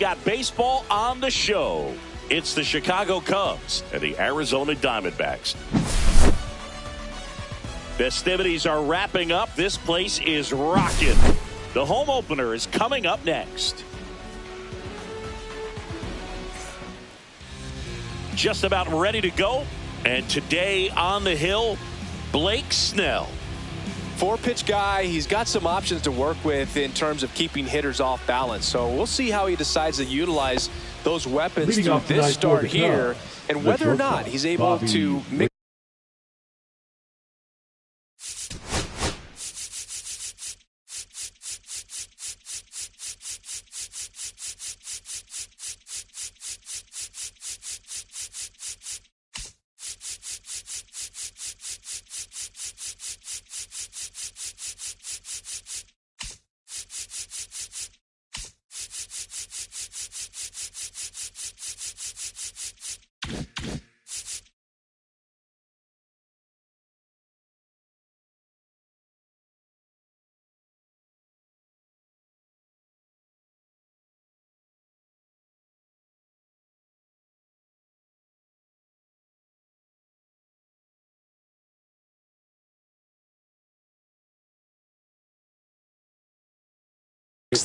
Got baseball on the show. It's the Chicago Cubs and the Arizona Diamondbacks. Festivities are wrapping up. This place is rocking. The home opener is coming up next. Just about ready to go. And today on the hill, Blake Snell. 4-pitch guy. He's got some options to work with in terms of keeping hitters off balance. So we'll see how he decides to utilize those weapons to this start here and whether or not he's able to mix.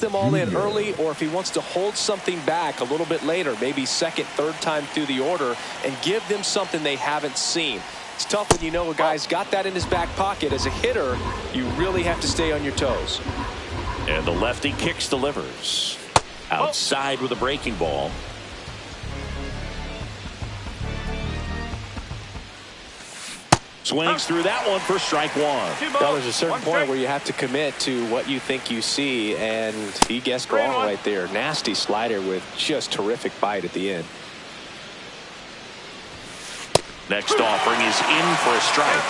Them all in early, or if he wants to hold something back a little bit later, maybe second, third time through the order, and give them something they haven't seen. It's tough when you know a guy's got that in his back pocket. As a hitter, you really have to stay on your toes. And the lefty kicks, delivers. Outside with a breaking ball. Swings through that one for strike one. Well, there's a certain point where you have to commit to what you think you see, and he guessed wrong right there. Nasty slider with just terrific bite at the end. Next offering is in for a strike.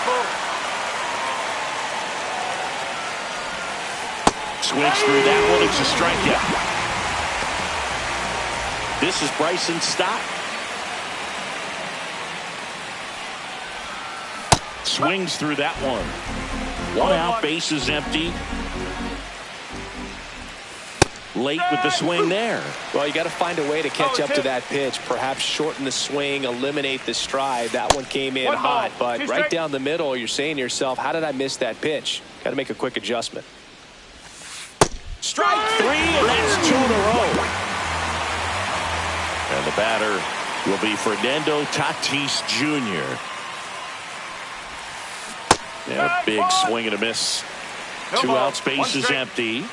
Swings through that one. It's a strikeout. This is Bryson Stott. Swings through that one. One out, base is empty. Late with the swing there. Well, you got to find a way to catch up to that pitch. Perhaps shorten the swing, eliminate the stride. That one came in hot, but right down the middle, you're saying to yourself, how did I miss that pitch? Got to make a quick adjustment. Strike three, and that's 2 in a row. And the batter will be Fernando Tatis Jr. And a big swing and a miss. 2 outs, base is empty.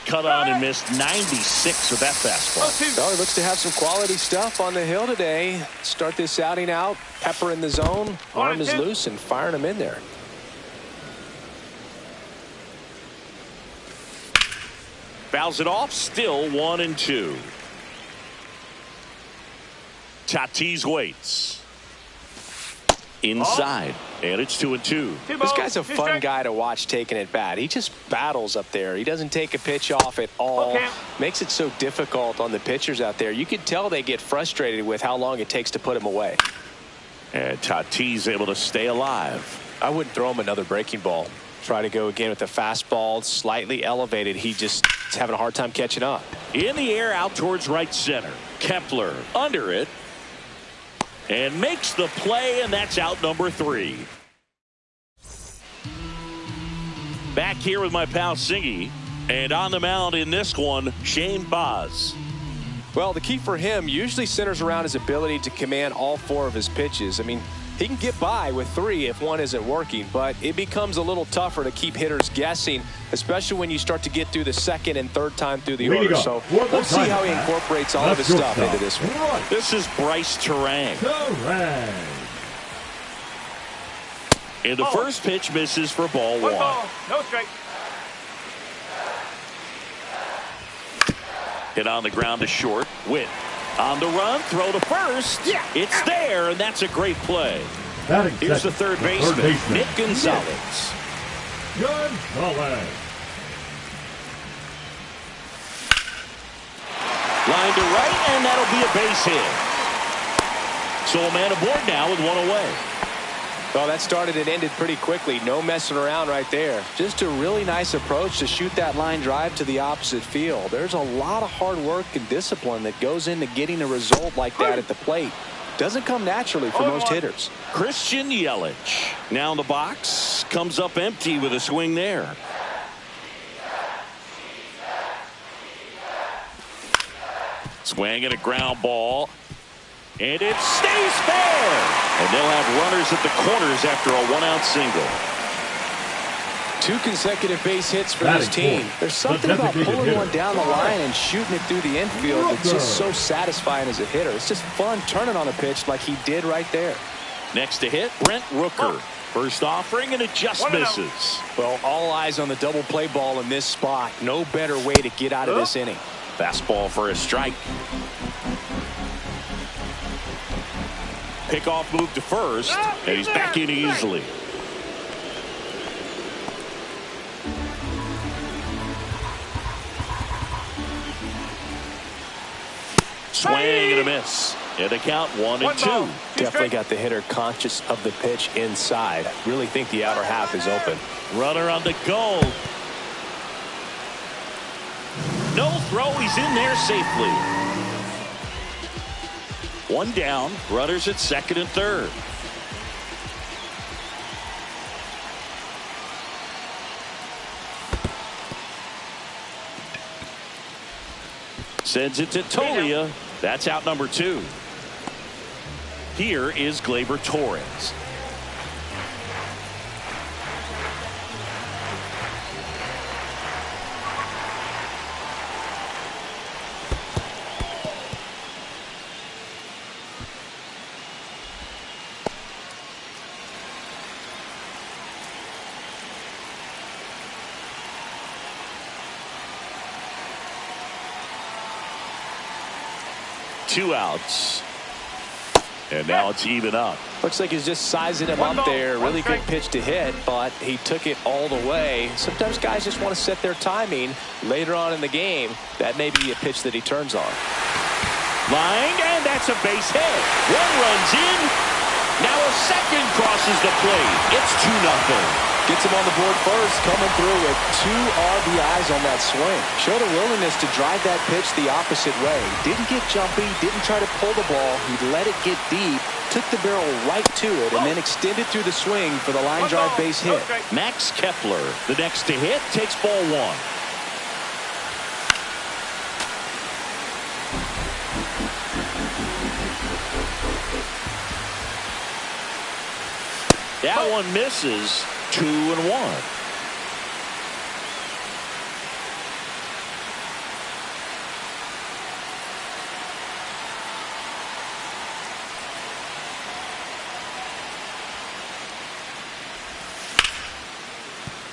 Cut on and missed 96 with that fastball. Well, he looks to have some quality stuff on the hill today. Start this outing out. Pepper in the zone. Arm is loose and firing him in there. Fouls it off. Still 1-2. Tatis waits. Inside, and it's 2-2. This guy's a fun guy to watch taking at bat. He just battles up there. He doesn't take a pitch off at all. Makes it so difficult on the pitchers out there. You can tell they get frustrated with how long it takes to put him away. And Tatis able to stay alive. I wouldn't throw him another breaking ball. Try to go again with the fastball, slightly elevated. He just is having a hard time catching up. In the air, out towards right center. Kepler under it. And makes the play, and that's out number 3. Back here with my pal Singy, and on the mound in this one, Shane Baz. Well, the key for him usually centers around his ability to command all 4 of his pitches. I mean, he can get by with 3 if one isn't working, but it becomes a little tougher to keep hitters guessing, especially when you start to get through the second and third time through the order. So we'll see how he incorporates all of his stuff into this one. This is Bryce Terang. And the first pitch misses for ball 1. No strike. Hit on the ground to short. Witt on the run, throw to first. It's there, and that's a great play. Here's the third baseman, Nick Gonzalez. Line to right, and that'll be a base hit. So a man aboard now with 1 away. Well, that started and ended pretty quickly. No messing around right there. Just a really nice approach to shoot that line drive to the opposite field. There's a lot of hard work and discipline that goes into getting a result like that at the plate. Doesn't come naturally for most hitters. Christian Yelich now in the box. Comes up empty with a swing there. Swing and a ground ball. And it stays fair. And they'll have runners at the corners after a one-out single. 2 consecutive base hits for this team. There's something about pulling one down the line and shooting it through the infield that's just so satisfying as a hitter. It's just fun turning on a pitch like he did right there. Next to hit, Brent Rooker. First offering, and it just misses. Well, all eyes on the double play ball in this spot. No better way to get out of this inning. Fastball for a strike. Pickoff move to first, and he's back in easily. Swing and a miss. And the count 1-2. Definitely got the hitter conscious of the pitch inside. Really think the outer half is open. Runner on the go. No throw. He's in there safely. One down. Runners at second and third. Sends it to Tolia. That's out number 2. Here is Gleyber Torres. Two outs. And now it's even up. Looks like he's just sizing him up there. Really good pitch to hit, but he took it all the way. Sometimes guys just want to set their timing later on in the game. That may be a pitch that he turns on. Line, and that's a base hit. One runs in. Now a second crosses the plate. It's 2-0. Gets him on the board first, coming through with 2 RBIs on that swing. Showed a willingness to drive that pitch the opposite way. Didn't get jumpy, didn't try to pull the ball. He let it get deep, took the barrel right to it, and then extended through the swing for the line drive base hit. Max Kepler, the next to hit, takes ball 1. That one misses. 2-1.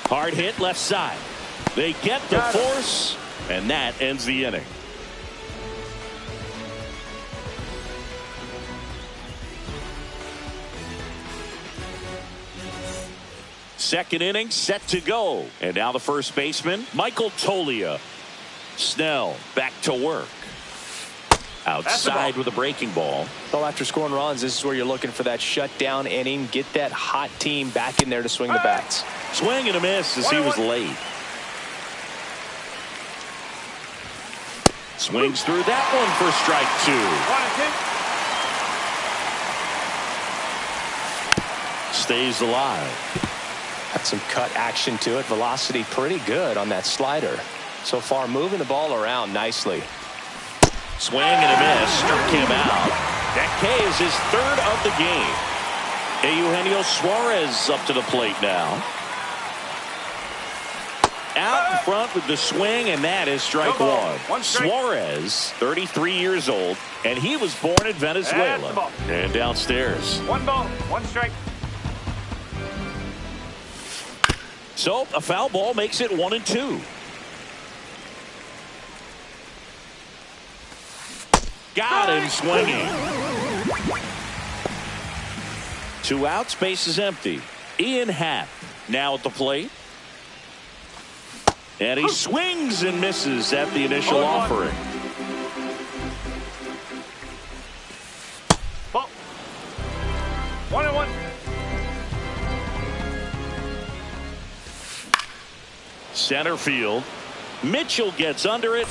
Hard hit left side. They get the force, and that ends the inning. Second inning set to go. And now the first baseman, Michael Tolia. Snell back to work. Outside with a breaking ball. Well, after scoring runs, this is where you're looking for that shutdown inning. Get that hot team back in there to swing the bats. Swing and a miss as he was late. Swings through that one for strike 2. Stays alive. Got some cut action to it. Velocity pretty good on that slider. So far moving the ball around nicely. Swing and a miss. Struck him out. That K is his 3rd of the game. Eugenio Suarez up to the plate now. Out in front with the swing, and that is strike 1. Suarez, 33 years old, and he was born in Venezuela. And downstairs. 1 ball, 1 strike. So a foul ball makes it 1-2. Got him swinging. 2 outs, base is empty. Ian Happ now at the plate. And he swings and misses at the initial offering. Ball. 1-1. Center field. Mitchell gets under it.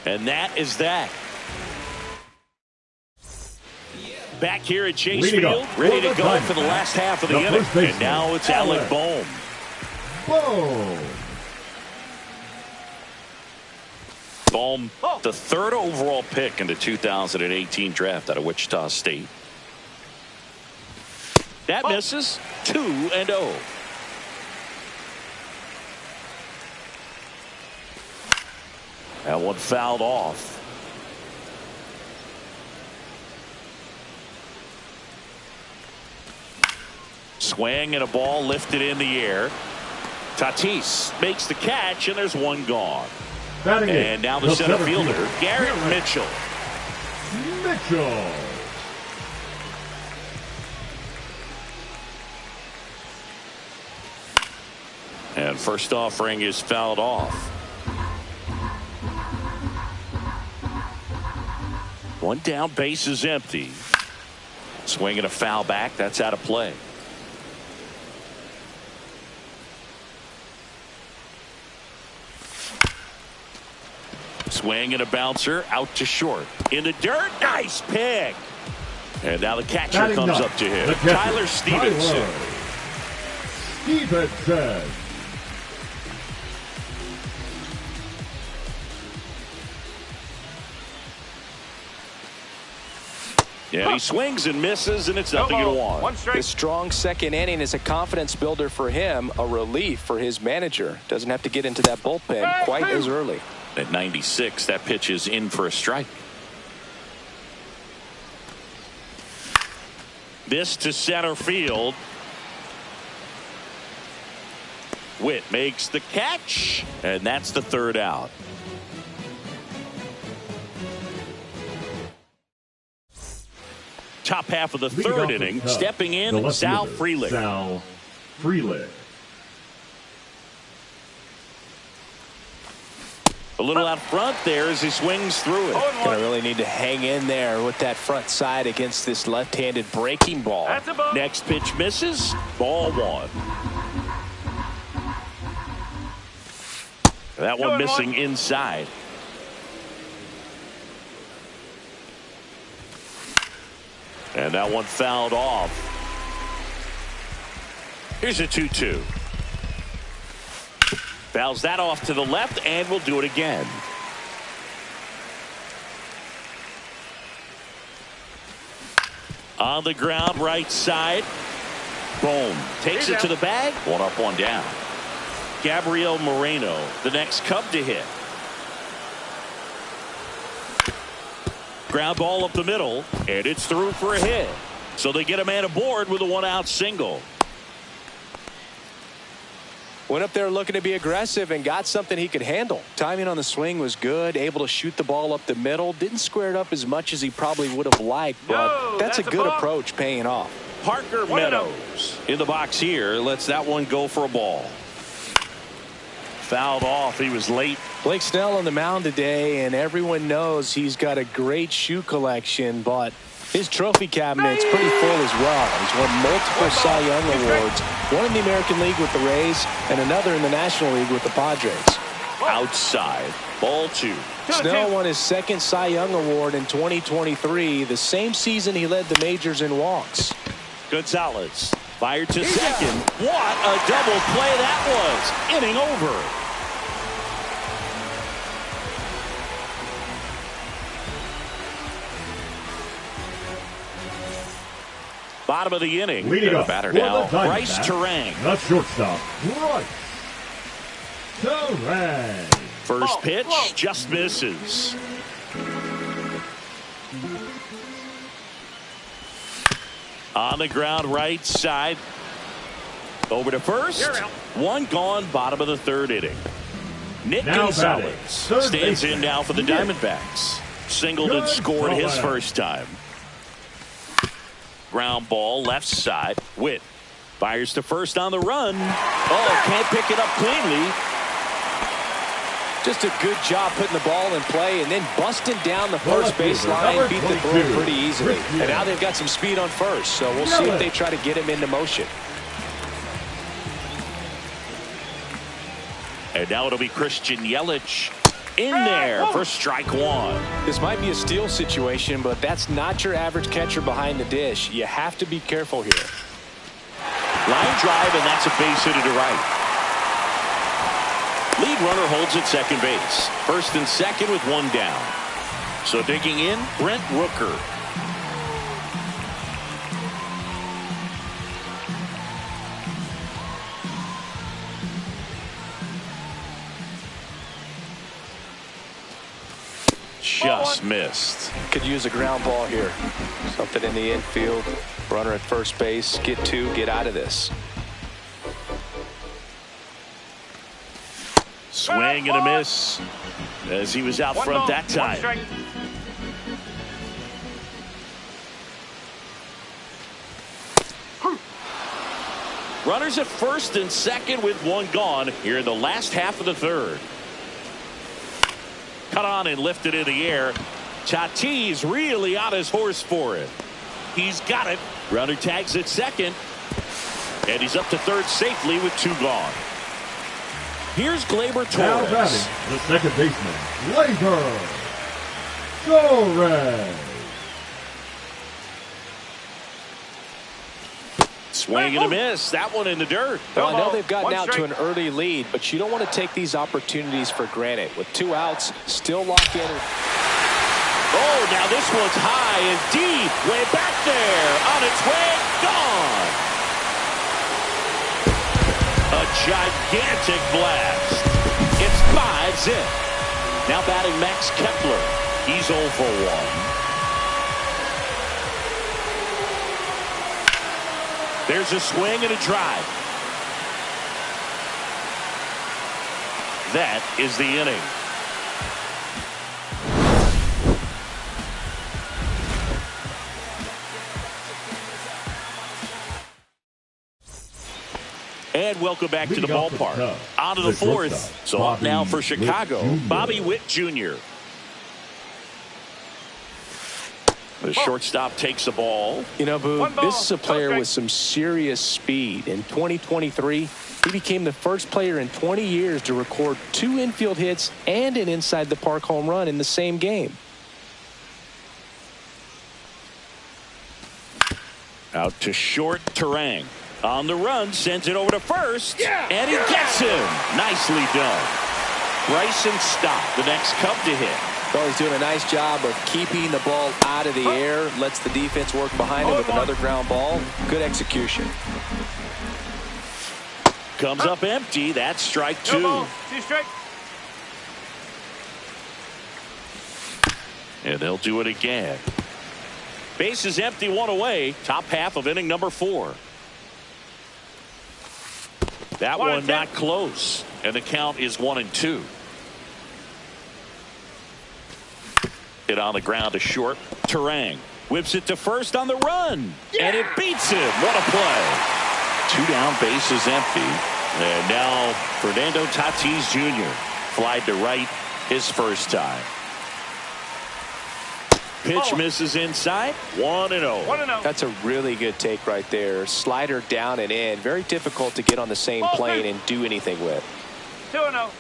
And that is that. Back here at Chase Field, ready to go for the last half of the inning. And now it's Alec Bohm. Bohm, the third overall pick in the 2018 draft out of Wichita State. That misses. 2-0. That one fouled off. Swing and a ball lifted in the air. Tatis makes the catch, and there's one gone. And now the center fielder, Garrett Mitchell. And first offering is fouled off. One down, base is empty. Swing and a foul back. That's out of play. Swing and a bouncer out to short. In the dirt. Nice pick. And now the catcher comes up to him. Tyler Stevenson. Yeah, he swings and misses, and it's nothing to one. This strong second inning is a confidence builder for him, a relief for his manager. Doesn't have to get into that bullpen quite as early. At 96, that pitch is in for a strike. This to center field. Witt makes the catch, and that's the third out. Top half of the third inning, stepping in, Sal Frelick. A little out front there as he swings through it. Gonna really need to hang in there with that front side against this left-handed breaking ball. Next pitch misses. Ball one. That one missing inside. And that one fouled off. Here's a 2-2. Fouls that off to the left, and we'll do it again. On the ground, right side. Boom. Takes it to the bag. One up, one down. Gabriel Moreno, the next Cub to hit. Ground ball up the middle, and it's through for a hit. So they get a man aboard with a one-out single. Went up there looking to be aggressive and got something he could handle. Timing on the swing was good, able to shoot the ball up the middle. Didn't square it up as much as he probably would have liked, but that's a good approach paying off. Parker Meadows in the box here, lets that one go for a ball. Fouled off. He was late. Blake Snell on the mound today, and everyone knows he's got a great shoe collection, but his trophy cabinet's pretty full as well. He's won multiple Cy Young awards, one in the American League with the Rays and another in the National League with the Padres. Outside, ball two. Snell won his second Cy Young award in 2023, the same season he led the majors in walks. Gonzalez fired to second. What a double play that was. Inning over. Bottom of the inning. Leading up batter now, Bryce Terang. The shortstop, Bryce Terang. First pitch just misses. On the ground, right side. Over to first. One gone, bottom of the third inning. Nick Gonzalez stands in now for the Diamondbacks. Singled and scored his first time. Ground ball, left side. Witt fires to first on the run. Oh, can't pick it up cleanly. Just a good job putting the ball in play and then busting down the first base line, beat the throw pretty easily. And now they've got some speed on first, so we'll see if they try to get him into motion. And now it'll be Christian Yelich in there for strike one. This might be a steal situation, but that's not your average catcher behind the dish. You have to be careful here. Line drive, and that's a base hit to right. Lead runner holds at second base. First and second with one down. So digging in, Brent Rooker. Just missed. Could use a ground ball here. Something in the infield. Runner at first base. Get two. Get out of this. Swing and a miss as he was out front that time. Runners at first and second with one gone here in the last half of the third. Cut on and lifted in the air. Tatis really on his horse for it. He's got it. Runner tags at second. And he's up to third safely with two gone. Here's Gleyber Torres. Now batting, the second baseman, Gleyber Torres. Swing and a miss. That one in the dirt. Well, I know they've gotten out to an early lead, but you don't want to take these opportunities for granted. With two outs, still locked in. Oh, now this one's high and deep. Way back there. On its way. Gone. A gigantic blast. It's 5-zip. Now batting Max Kepler. He's 0 for 1. There's a swing and a drive. That is the inning. And welcome back to the ballpark. On to the fourth. So up now for Chicago, Bobby Witt Jr. The shortstop takes the ball. You know, Boo, this is a player with some serious speed. In 2023, he became the first player in 20 years to record 2 infield hits and an inside the park home run in the same game. Out to short, Terang. On the run, sends it over to first, and he gets him. Nicely done. Bryson Stott, the next Cub to hit. Well, he's doing a nice job of keeping the ball out of the air. Lets the defense work behind him with another ground ball. Good execution. Comes up empty. That's strike 2. 2 strike. And they'll do it again. Base is empty, 1 away. Top half of inning number 4. That one not close. And the count is 1-2. Hit on the ground to short. Terang whips it to first on the run. And it beats him. What a play. 2 down, base is empty. And now Fernando Tatis Jr. flied to right his first time. Pitch misses inside. 1-0. 1-0. That's a really good take right there. Slider down and in. Very difficult to get on the same plane and do anything with. 2-0.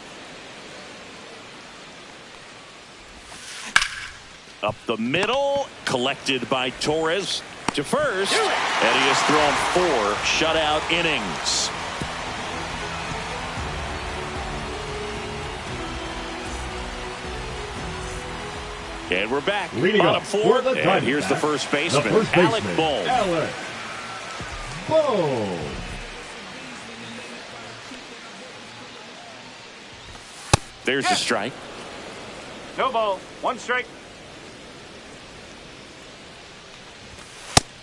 Up the middle, collected by Torres to first, and he has thrown 4 shutout innings. And we're back. Bottom 4, and here's the first baseman, Alec Bohm. Alec Bohm. There's the strike. No ball. 1 strike.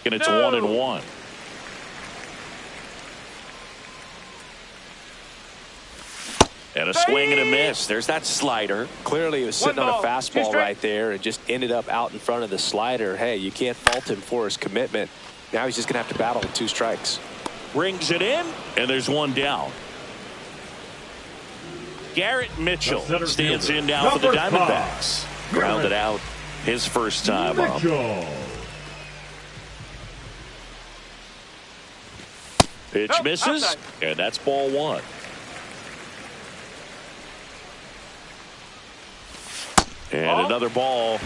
And it's 1-1. And a swing and a miss. There's that slider. Clearly he was sitting on a fastball right there and just ended up out in front of the slider. Hey, you can't fault him for his commitment. Now he's just going to have to battle with 2 strikes. Rings it in, and there's 1 down. Garrett Mitchell stands in now for the Diamondbacks. Grounded out his first time up. Pitch misses, and that's ball 1. And another ball.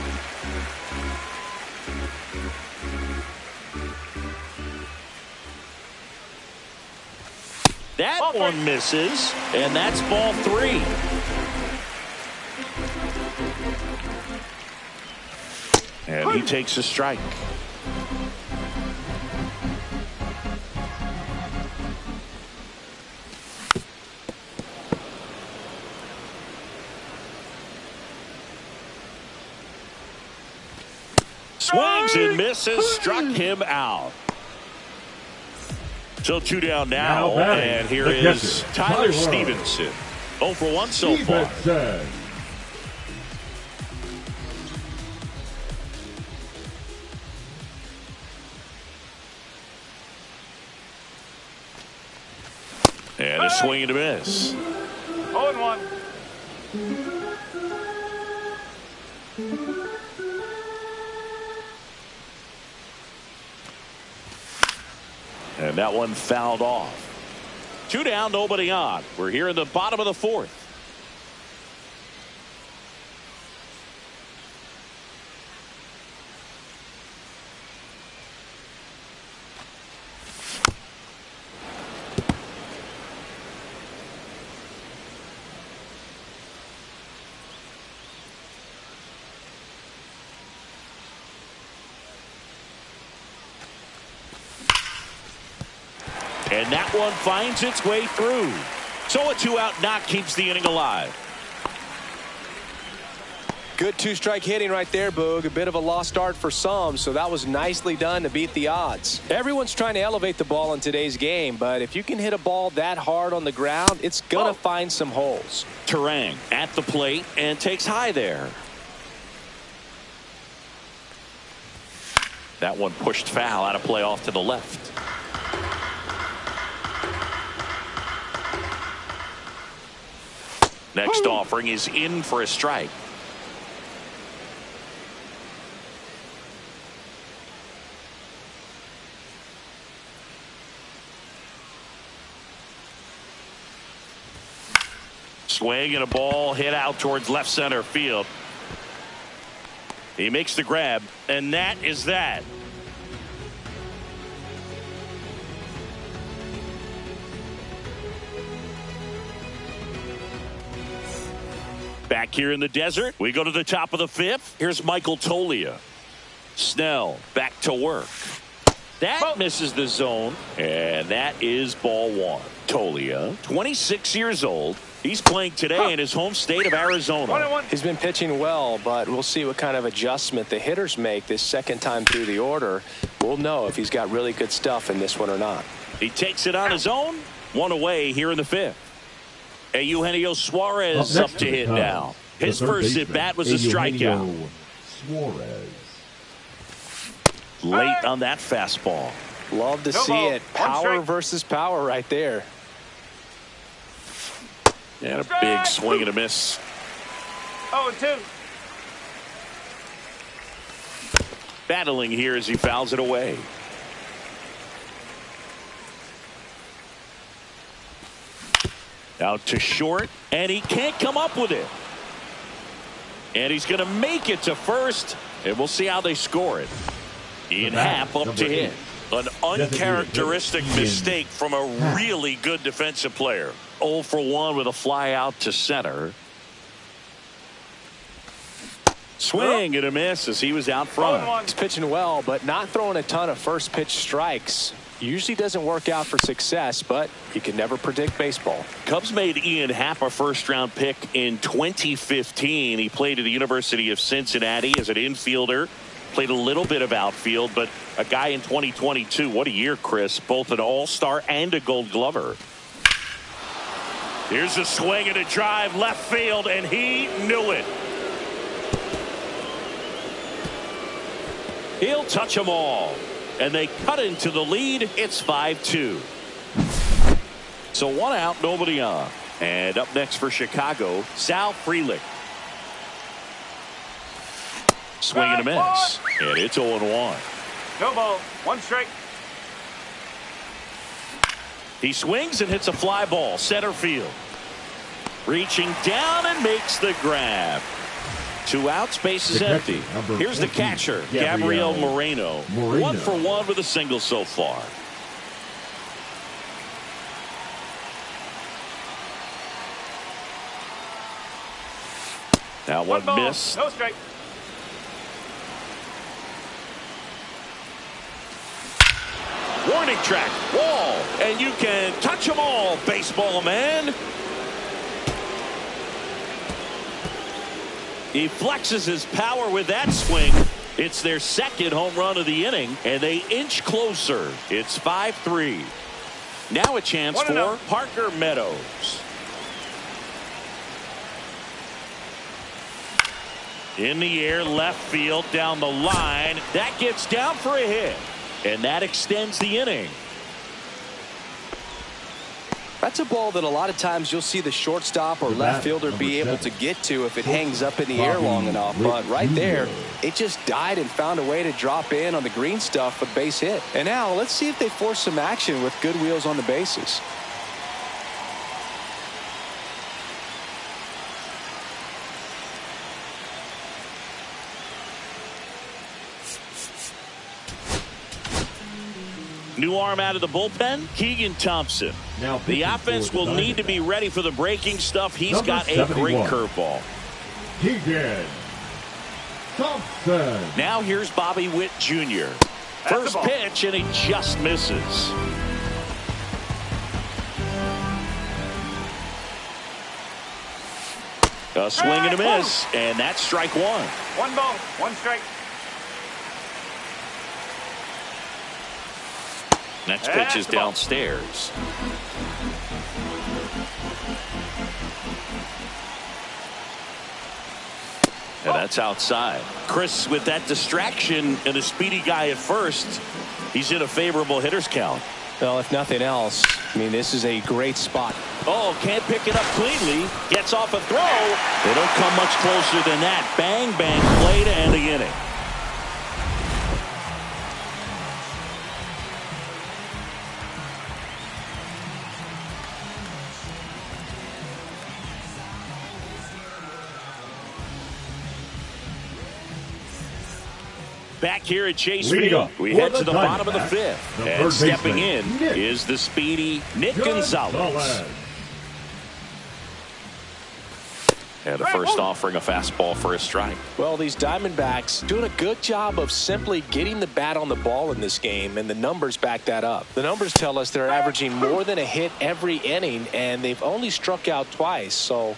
That one misses, and that's ball 3. And he takes a strike. Swings and misses, struck him out. So 2 down now and here is Tyler Stevenson. 0 for 1 so far. And a swing and a miss. 0-1. And that one fouled off. 2 down, nobody on. We're here in the bottom of the 4th. And that one finds its way through. So a 2-out knock keeps the inning alive. Good 2-strike hitting right there, Boog. A bit of a lost start for some, so that was nicely done to beat the odds. Everyone's trying to elevate the ball in today's game, but if you can hit a ball that hard on the ground, it's going to find some holes. Terang at the plate and takes high there. That one pushed foul out of play off to the left. Next offering is in for a strike. Swing and a ball hit out towards left center field. He makes the grab, and that is that. Back here in the desert, we go to the top of the 5th. Here's Michael Toglia. Snell back to work. That misses the zone, and that is ball 1. Toglia, 26 years old. He's playing today in his home state of Arizona. He's been pitching well, but we'll see what kind of adjustment the hitters make this second time through the order. We'll know if he's got really good stuff in this one or not. He takes it on his own. 1 away here in the 5th. Eugenio Suarez up to hit now. His first at bat was a strikeout. Suarez. Late on that fastball. Love to see it. Power versus power right there. And a big swing and a miss. 0-2. Battling here as he fouls it away. Out to short, and he can't come up with it. And he's going to make it to first, and we'll see how they score it. Ian Happ up to hit. An uncharacteristic mistake from a really good defensive player. 0 for 1 with a fly out to center. Swing and a miss as he was out front. He's pitching well, but not throwing a ton of first pitch strikes. Usually doesn't work out for success, but you can never predict baseball. Cubs made Ian Happ a first-round pick in 2015. He played at the University of Cincinnati as an infielder. Played a little bit of outfield, but a guy in 2022. What a year, Chris. Both an all-star and a gold glover. Here's a swing and a drive left field, and he knew it. He'll touch them all. And they cut into the lead. It's 5-2. So 1 out, nobody on. And up next for Chicago, Sal Frelick. Swing and a miss. And it's 0-1. No ball. 1 strike. He swings and hits a fly ball. Center field. Reaching down and makes the grab. 2 outs, base is empty. Here's the catcher, Gabriel Moreno. 1 for 1 with a single so far. Now one miss. No strike. Warning track, wall, and you can touch them all, baseball man. He flexes his power with that swing. It's their second home run of the inning, and they inch closer. It's 5-3. Now a chance for Parker Meadows. In the air, left field, down the line. That gets down for a hit, and that extends the inning. That's a ball that a lot of times you'll see the shortstop or left fielder be able to get to if it hangs up in the air long enough. But right there, it just died and found a way to drop in on the green stuff for the base hit. And now let's see if they force some action with good wheels on the bases. New arm out of the bullpen, Keegan Thompson. Now the offense will need to be ready for the breaking stuff. He's got a great curveball. Keegan Thompson. Now here's Bobby Witt Jr. First pitch, and he just misses. A swing and a miss, and that's strike 1. 1 ball, 1 strike. Next pitch is downstairs. And that's outside. Chris, with that distraction and a speedy guy at first, he's in a favorable hitter's count. Well, if nothing else, I mean, this is a great spot. Oh, can't pick it up cleanly. Gets off a throw. They don't come much closer than that. Bang, bang, play to end the inning. Back here at Chase Field, we head to the bottom of the 5th. And stepping in is the speedy Nick Gonzalez. And a first offering a fastball for a strike. Well, these Diamondbacks doing a good job of simply getting the bat on the ball in this game, and the numbers back that up. The numbers tell us they're averaging more than a hit every inning, and they've only struck out twice, so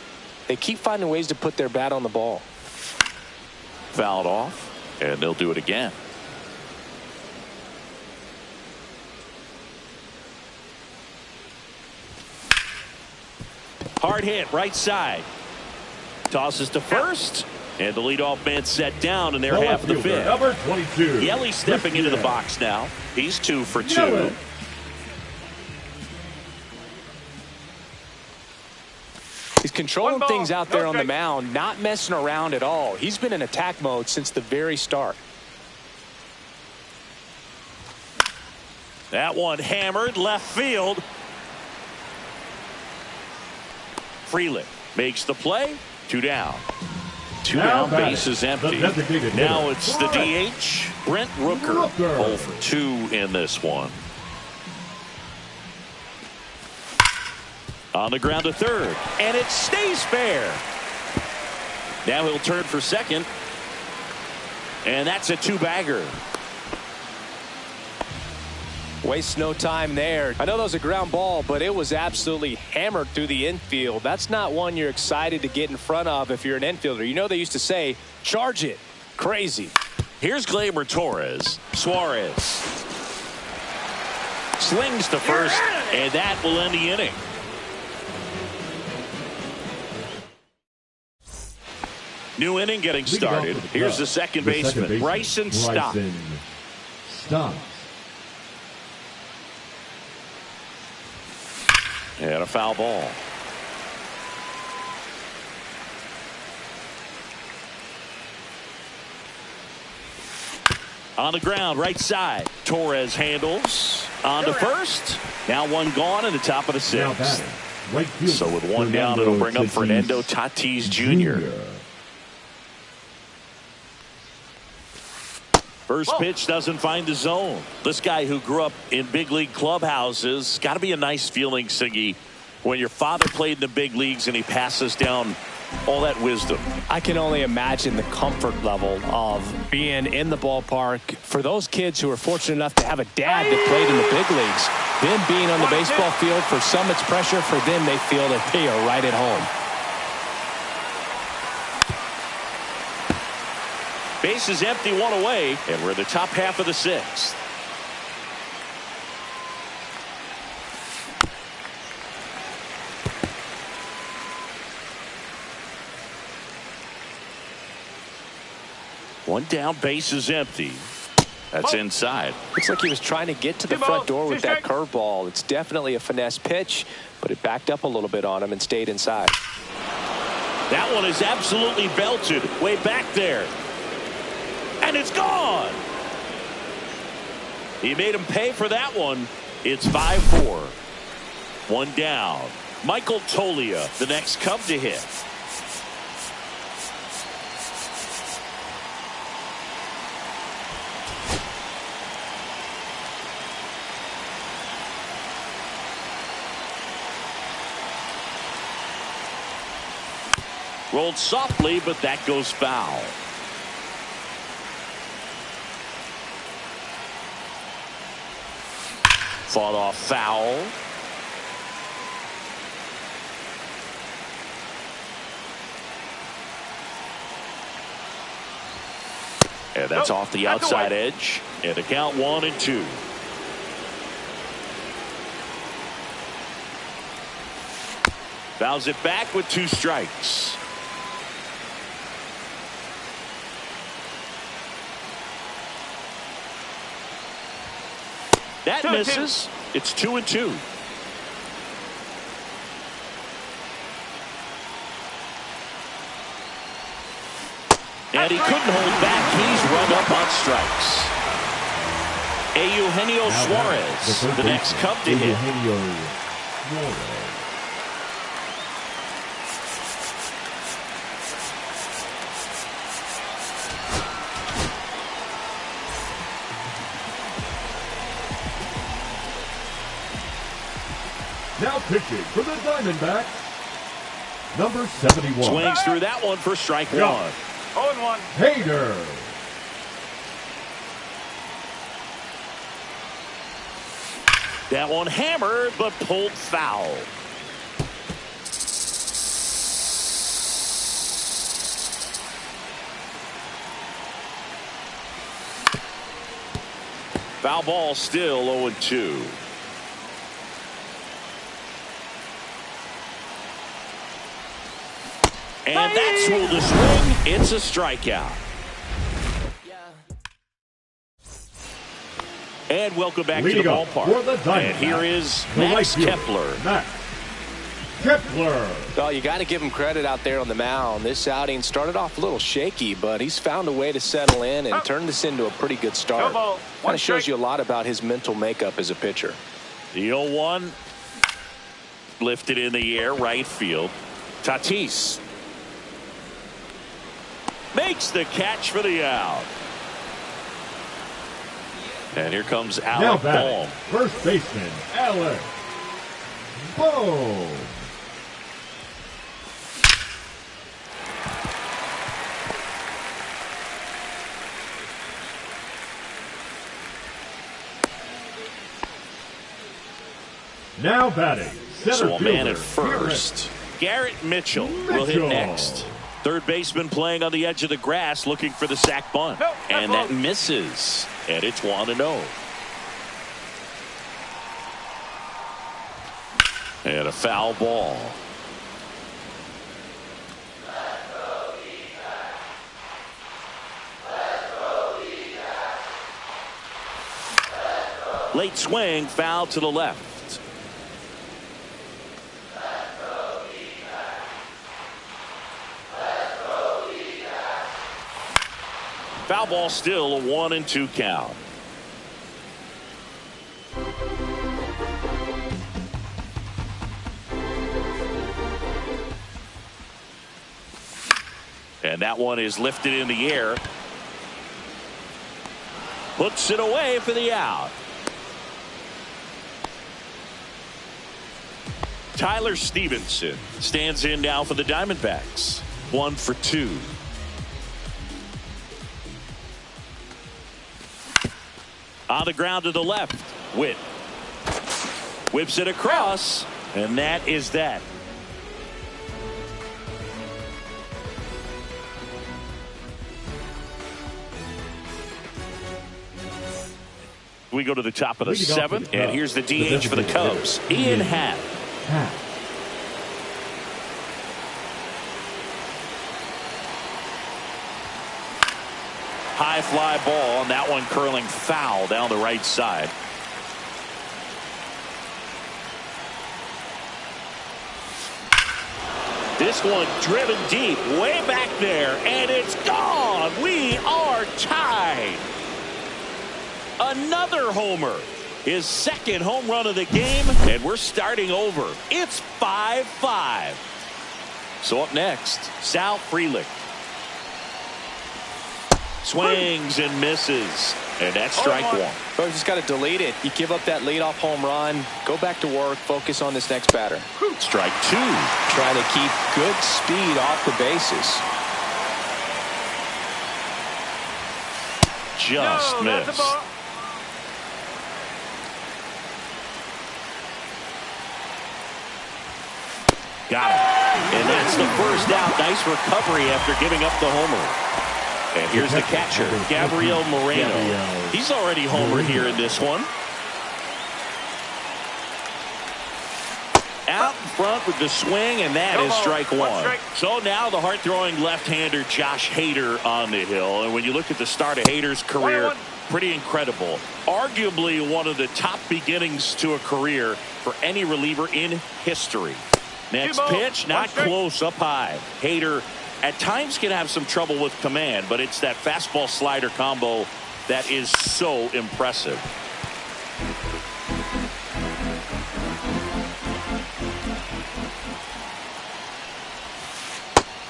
they keep finding ways to put their bat on the ball. Fouled off. And they'll do it again. Hard hit, right side. Tosses to first. And the leadoff man set down in their half of the 5th. Number 22. Yelly stepping into the box now. He's 2 for 2. He's controlling things out there on the mound, not messing around at all. He's been in attack mode since the very start. That one hammered left field. Freeland makes the play. 2 down. 2 down, base is empty. Now it's the DH, Brent Rooker. 0 for 2 in this one. On the ground to third, and it stays fair. Now he'll turn for second, and that's a 2-bagger. Waste no time there. I know that was a ground ball, but it was absolutely hammered through the infield. That's not one you're excited to get in front of if you're an infielder. You know they used to say, charge it. Crazy. Here's Gleyber Torres. Suarez slings to first, and that will end the inning. New inning getting started. Here's the second baseman, Bryson Stott. And a foul ball. On the ground, right side. Torres handles. On to first. Now 1 gone in the top of the 6th. So with 1 down, it'll bring up Fernando Tatis Jr. First pitch doesn't find the zone. This guy who grew up in big league clubhouses, got to be a nice feeling, Siggy, when your father played in the big leagues and he passes down all that wisdom. I can only imagine the comfort level of being in the ballpark for those kids who are fortunate enough to have a dad that played in the big leagues. Them being on the baseball field, for some it's pressure. For them, they feel that they are right at home. Base is empty, one away, and we're in the top half of the sixth. One down, base is empty. That's inside. Looks like he was trying to get to the front door with that curveball. It's definitely a finesse pitch, but it backed up a little bit on him and stayed inside. That one is absolutely belted way back there. And it's gone. He made him pay for that one. It's 5-4. One down. Michael Tolia, the next Cub to hit. Rolled softly, but that goes foul. Fought off foul. And that's off the outside edge. And the count 1-2. Fouls it back with 2 strikes. That misses. It's 2-2. And he couldn't hold back. He's run up on strikes. Eugenio Suarez, the next Cub to hit. Now pitching for the Diamondbacks, number 71. Swings through that one for strike 1. 0-1. Hader. That one hammered, but pulled foul. Foul ball, still 0-2. And that's ruled a swing. It's a strikeout. And welcome back to the ballpark. And here is Max Kepler. Max Kepler. Well, you got to give him credit out there on the mound. This outing started off a little shaky, but he's found a way to settle in and turn this into a pretty good start. Kind of shows you a lot about his mental makeup as a pitcher. The 0-1 lifted in the air, right field. Tatis makes the catch for the out. And here comes Alec Bohm. First baseman, Alec Bohm. Now batting, center so a man fielder, at first. Garrett Mitchell will hit next. Third baseman playing on the edge of the grass, looking for the sac bunt. And that misses. And it's 1-0. And a foul ball. Late swing, foul to the left. Foul ball, still a 1-2 count. And that one is lifted in the air. Puts it away for the out. Tyler Stevenson stands in now for the Diamondbacks. 1 for 2. On the ground to the left. Witt whips it across, and that is that. We go to the top of the 7th, and here's the DH for the Cubs, Ian Happ. High fly ball, and that one curling foul down the right side. This one driven deep, way back there, and it's gone. We are tied. Another homer. His second home run of the game, and we're starting over. It's 5-5. So up next, Sal Frelick. Swings and misses, and that's strike 1. So you just got to delete it. You give up that leadoff home run, go back to work, focus on this next batter. Strike 2. Trying to keep good speed off the bases. Just missed. Got it. And that's the first out. Nice recovery after giving up the homer. And here's the catcher, Gabriel Moreno. He's already homered here in this one. Out in front with the swing, and that is strike 1. So now the hard-throwing left-hander Josh Hader on the hill. And when you look at the start of Hader's career, pretty incredible. Arguably one of the top beginnings to a career for any reliever in history. Next pitch, not close, up high. Hader at times can have some trouble with command, but it's that fastball slider combo that is so impressive.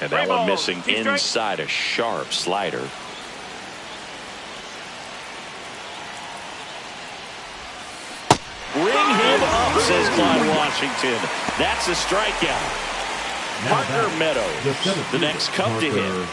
And that one missing inside, a sharp slider. Bring him up, says Clyde Washington. That's a strikeout. Parker Meadows, the next Cub to hit.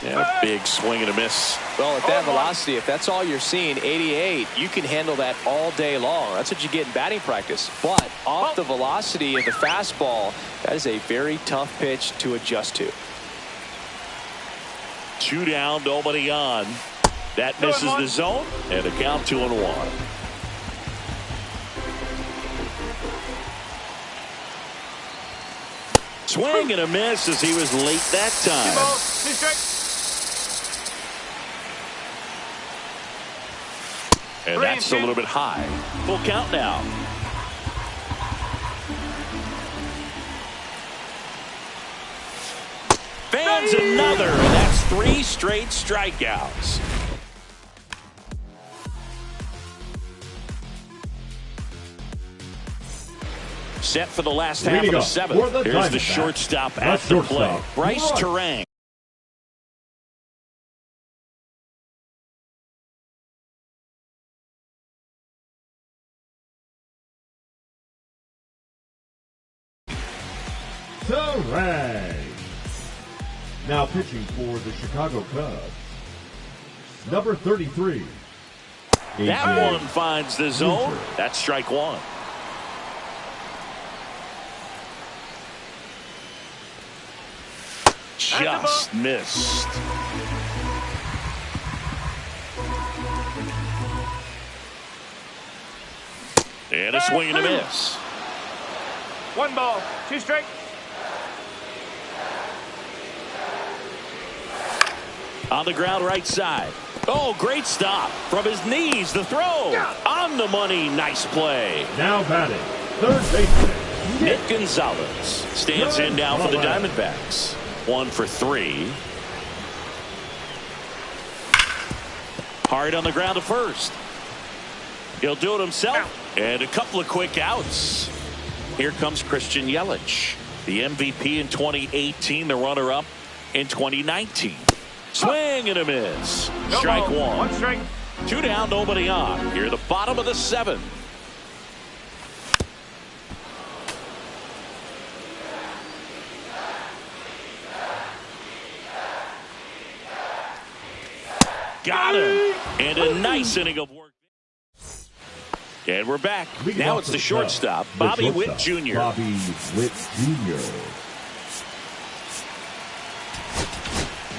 Yeah, big swing and a miss. Well, at that velocity, if that's all you're seeing, 88, you can handle that all day long. That's what you get in batting practice. But off the velocity of the fastball, that is a very tough pitch to adjust to. 2 down, nobody on. That misses the zone, and a count 2-1. Swing and a miss as he was late that time. And that's a little bit high. Full count now. Fans another, and that's 3 straight strikeouts. Set for the last half of the 7th. Here's the shortstop at the plate, Bryce Terang. Terang. Now pitching for the Chicago Cubs, number 33. That one finds the zone. That's strike 1. Just missed. And a swing and a miss. 1 ball, 2 strike. On the ground right side. Oh, great stop. From his knees, the throw. On the money, nice play. Now batting, third baseman Nick Gonzalez stands in now for the Diamondbacks. 1 for 3. Hard on the ground to first. He'll do it himself. And a couple of quick outs. Here comes Christian Yelich, the MVP in 2018, the runner-up in 2019. Swing and a miss. No Strike ball. one. One strike. 2 down, nobody on. Here, the bottom of the 7th. Got him. And a nice inning of work. And we're back. Now it's the shortstop, Bobby Witt Jr. Bobby Witt Jr.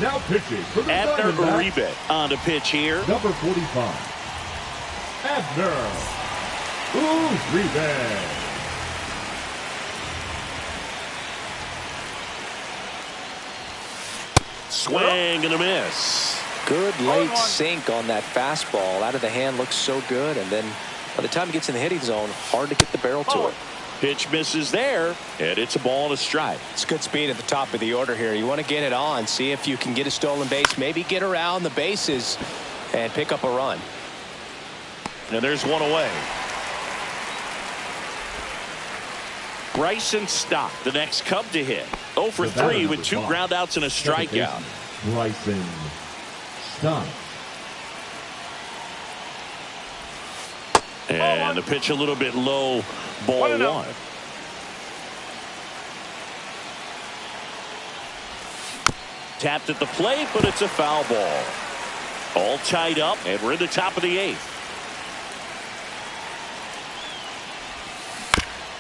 Now pitching for the Abner Diamondbacks, Uribe on the pitch here. number 45. Abner Uribe. Swing and a miss. Good late sink on that fastball. Out of the hand, looks so good. And then by the time it gets in the hitting zone, hard to get the barrel to it. Pitch misses there, and it's a ball and a strike. It's good speed at the top of the order here. You want to get it on, see if you can get a stolen base, maybe get around the bases and pick up a run. And there's one away. Bryson Stott, the next Cub to hit. 0 for 3 with 2 groundouts and a strikeout. Bryson Stott. And the pitch a little bit low, ball 1. Tapped at the plate, but it's a foul ball. All tied up, and we're in the top of the 8th.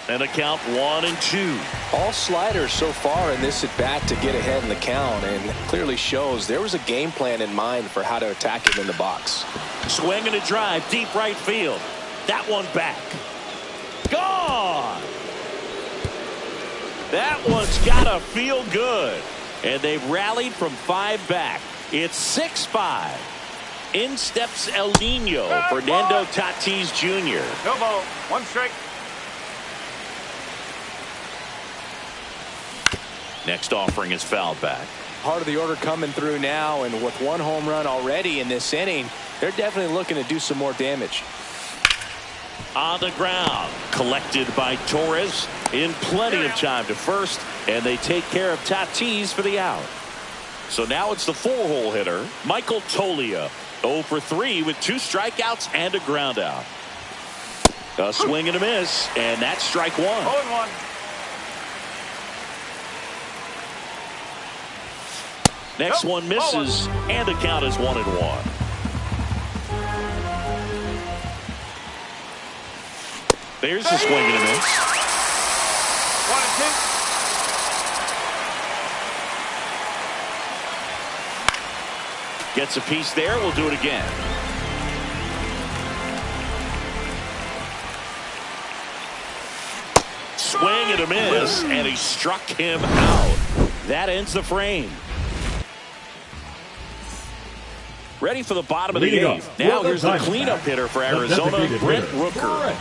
And a count 1 and 2. All sliders so far in this at bat to get ahead in the count, and clearly shows there was a game plan in mind for how to attack him in the box. Swing and a drive, deep right field. That one back. Gone. That one's gotta feel good. And they've rallied from 5 back. It's 6-5. In steps El Nino, Fernando Tatis Jr. No ball. One strike. Next offering is fouled back. Part of the order coming through now, and with 1 home run already in this inning, they're definitely looking to do some more damage. On the ground, collected by Torres in plenty of time to first, and they take care of Tatis for the out. So now it's the 4-hole hitter, Michael Toglia, 0 for 3 with 2 strikeouts and a ground out. A swing and a miss, and that's strike 1. 0-1. Next one misses, and the count is 1-1. There's the swing and a miss. 1 and 2. Gets a piece there. We'll do it again. Swing and a miss, and he struck him out. That ends the frame. Ready for the bottom of the 8th. Now here's the cleanup hitter for Arizona, Brent Rooker.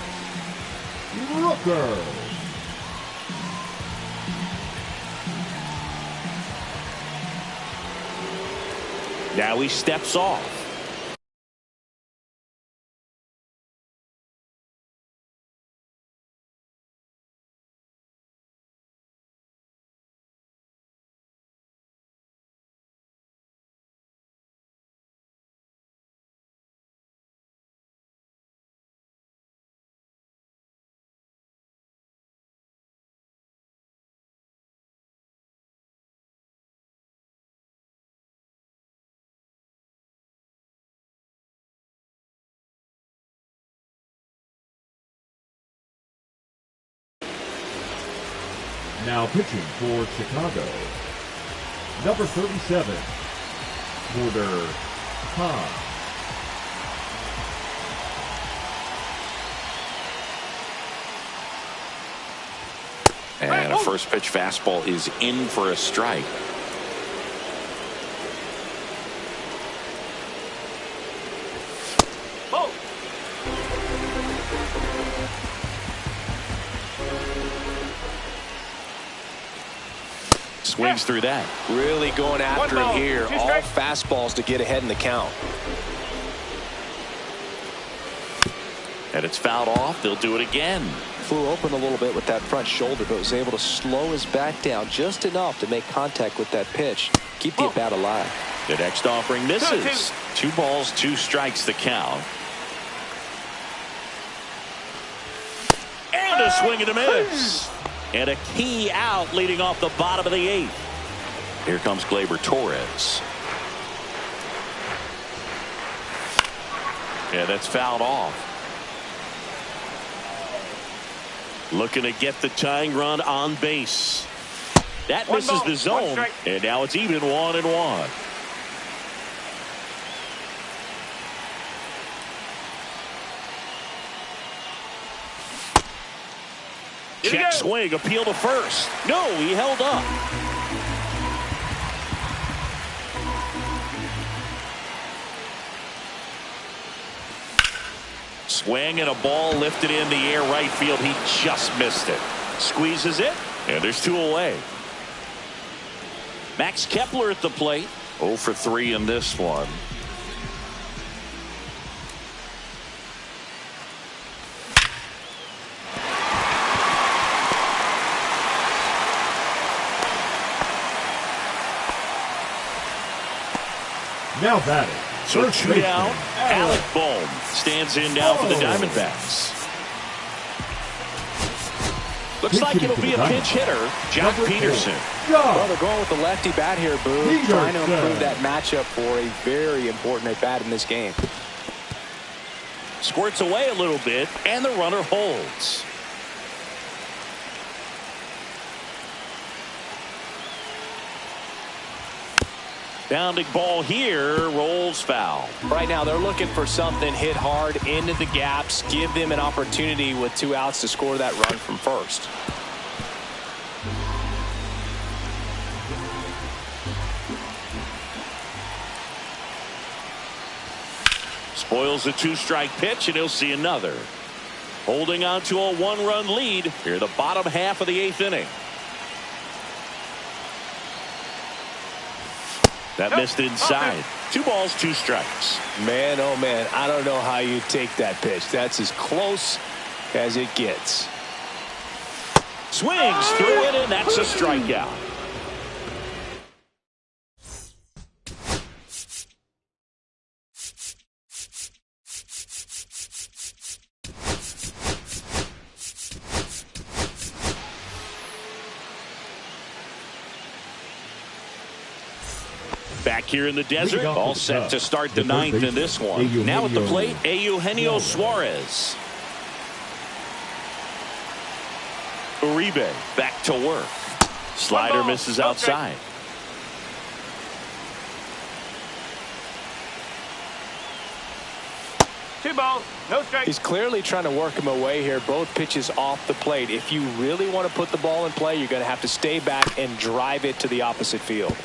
Now he steps off. Now pitching for Chicago, number 37, Porter Hahn. And a first pitch fastball is in for a strike. Swings through that. Really going after him here. All fastballs to get ahead in the count. And it's fouled off. They'll do it again. Flew open a little bit with that front shoulder, but was able to slow his back down just enough to make contact with that pitch. keep the at-bat alive. The next offering misses. 2 balls, 2 strikes the count. And a swing and a miss. And a key out leading off the bottom of the 8th. Here comes Gleyber Torres. Yeah, that's fouled off. Looking to get the tying run on base. That misses the zone. And now it's even 1-1. Check swing, appeal to first. No, he held up. Swing and a ball lifted in the air right field. He just missed it. Squeezes it, and there's 2 away. Max Kepler at the plate. 0 for 3 in this one. Now batting. So 2 down. Alec Bohm stands in now for the Diamondbacks. Looks like it'll be a pinch hitter, Jock Peterson. Well, they're going with the lefty bat here, Boo. Trying to improve that matchup for a very important at-bat in this game. Squirts away a little bit, and the runner holds. Bounding ball here, rolls foul. Right now they're looking for something hit hard into the gaps, give them an opportunity with 2 outs to score that run from first. Spoils a 2-strike pitch, and he'll see another. Holding on to a 1-run lead here, the bottom half of the 8th inning. That missed inside. 2 balls, 2 strikes. Man, oh man, I don't know how you take that pitch. That's as close as it gets. Swings through it, and that's a strikeout. Back here in the desert, all set to start the 9th in this one. Now at the plate, Eugenio Suarez. Uribe back to work. Slider misses outside. Two balls, no strikes. He's clearly trying to work him away here. Both pitches off the plate. If you really want to put the ball in play, you're going to have to stay back and drive it to the opposite field.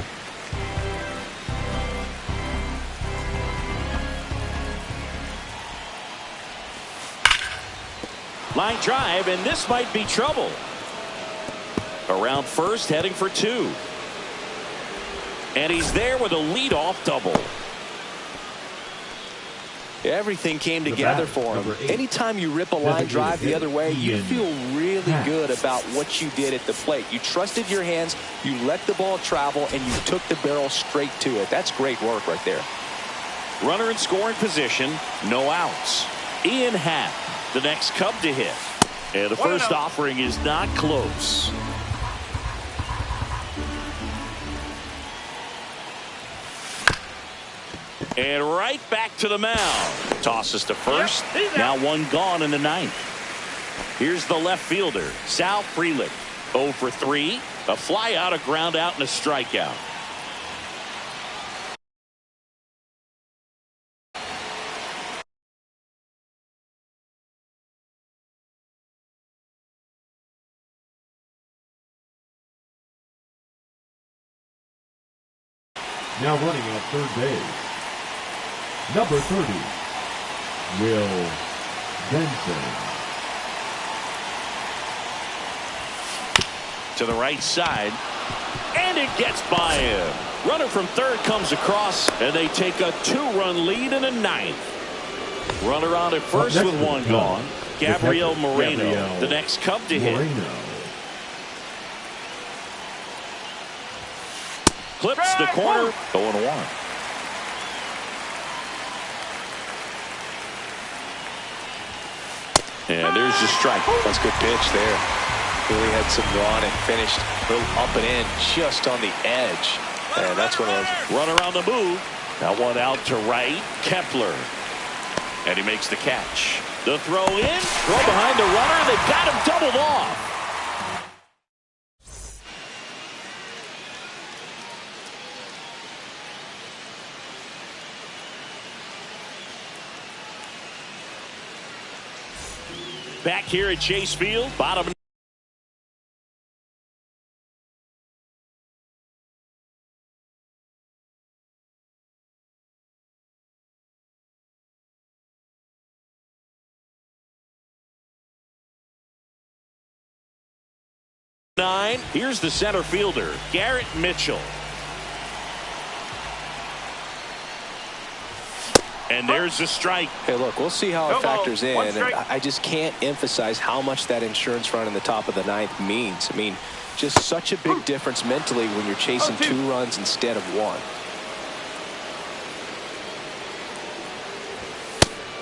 Line drive, and this might be trouble. Around first, heading for 2. And he's there with a leadoff double. Everything came together for him. Anytime you rip a line drive the other way, you feel really good about what you did at the plate. You trusted your hands, you let the ball travel, and you took the barrel straight to it. That's great work right there. Runner in scoring position, no outs. Ian Happ, the next Cub to hit. And the first offering is not close. And right back to the mound. Tosses to first. Now 1 gone in the 9th. Here's the left fielder, Sal Frelick. 0 for 3. A fly out, a ground out, and a strikeout. Now running at third base, number 30, Will Benson. To the right side, and it gets by him. Runner from third comes across, and they take a 2-run lead in the 9th. Runner on at first with 1 gone. Gabriel Moreno, the next Cub to hit. Clips the corner. 0-1. And there's the strike. That's a good pitch there. Really had some run and finished a little up and in just on the edge. And that's what it was. Runner on the move. That one out to right. Kepler. And he makes the catch. The throw in. Throw behind the runner. They got him doubled off. Back here at Chase Field, bottom. Nine. Here's the center fielder, Garrett Mitchell. And there's the strike. Hey, look, we'll see how it factors in. And I just can't emphasize how much that insurance run in the top of the ninth means. I mean, just such a big difference mentally when you're chasing 2 runs instead of 1.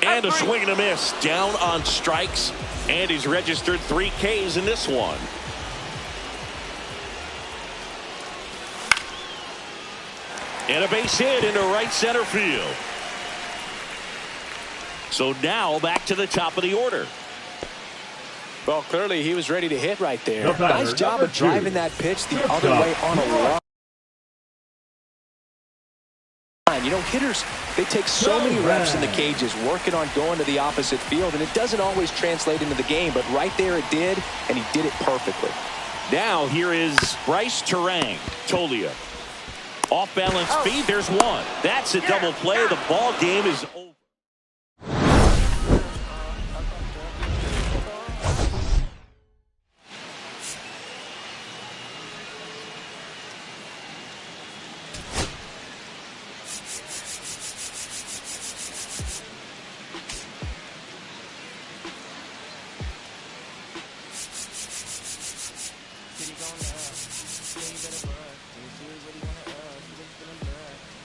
And a swing and a miss. Down on strikes. And he's registered 3 Ks in this one. And a base hit into right center field. So now back to the top of the order. Well, clearly he was ready to hit right there. Nice job of driving that pitch the other way on a line. You know, hitters, they take so many reps in the cages working on going to the opposite field, and it doesn't always translate into the game, but right there it did, and he did it perfectly. Now here is Bryce Terang. Tolia. Off balance speed. There's one. That's a double play. The ball game is over.